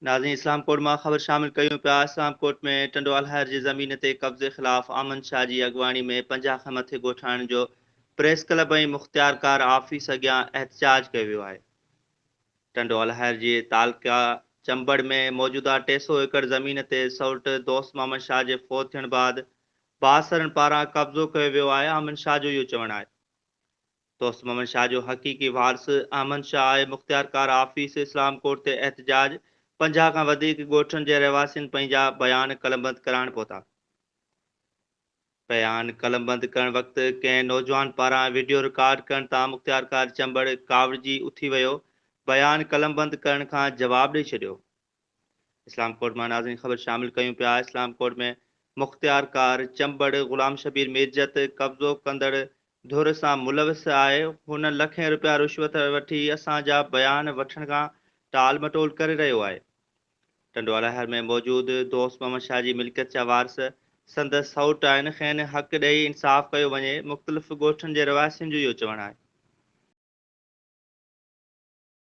नाज़रीन इस्लाम कोर्ट मां ख़बर शामिल कयूं पिया। इस्लाम कोर्ट में टंडवाल हर जी ज़मीन ते कब्ज़े ख़िलाफ़ अमन शाह जी अॻवानी में 50 खां मथे ॻोठाणनि जो प्रेस क्लब ऐं मुख़्तियारकार आफ़िस अॻियां एहतजाज कयो वियो आहे। टंडवाल हर जी तालका चंबड़ में मौजूदा 200 एकड़ ज़मीन ते सौट दोस्त मोहम्मद शाह जे फ़ौत थियण बाद बासरनि पारां कब्ज़ो कयो वियो आहे। अमन शाह जो इहो चवणु आहे। दोस्त मोहम्मद शाह जो हक़ीक़ी वारिस अहमद शाह ऐं मुख़्तियारकार आफ़िस इस्लाम कोर्ट ते एहतजाज 50 खां वधीक ॻोठनि जे रहवासियुनि पंहिंजा बयान कलमबंद कराइण पहुता। बयान कलमबंद करण वक़्तु कंहिं नौजवान पारां वीडियो रिकॉर्ड करण तां मुख़्तियारकार चंबड़ कावड़जी उथी वियो। बयान कलमबंद करण खां जवाबु ॾेई छॾियो। इस्लाम कोर्ट मां नाज़रीन ख़बर शामिल कयूं पिया। इस्लाम कोर्ट में मुख़्तियारकार चंबड़ ग़ुलाम शबीर मिर्जत कब्ज़ो कंदड़ धुर सां मुलविस आहे। हुन लखें रुपया रिश्वत वठी असांजा बयान वठण खां टाल मटोल करे रहियो आहे। टंडवाला हर में मौजूदु दोस्त मोहम्मद शाह जी मिल्कियत जा वारिस संदसि सौट आहिनि। खेनि हक़ ॾेई इंसाफ़ कयो वञे। मुख़्तलिफ़ ॻोठनि जे रहवासियुनि जो इहो चवणु आहे।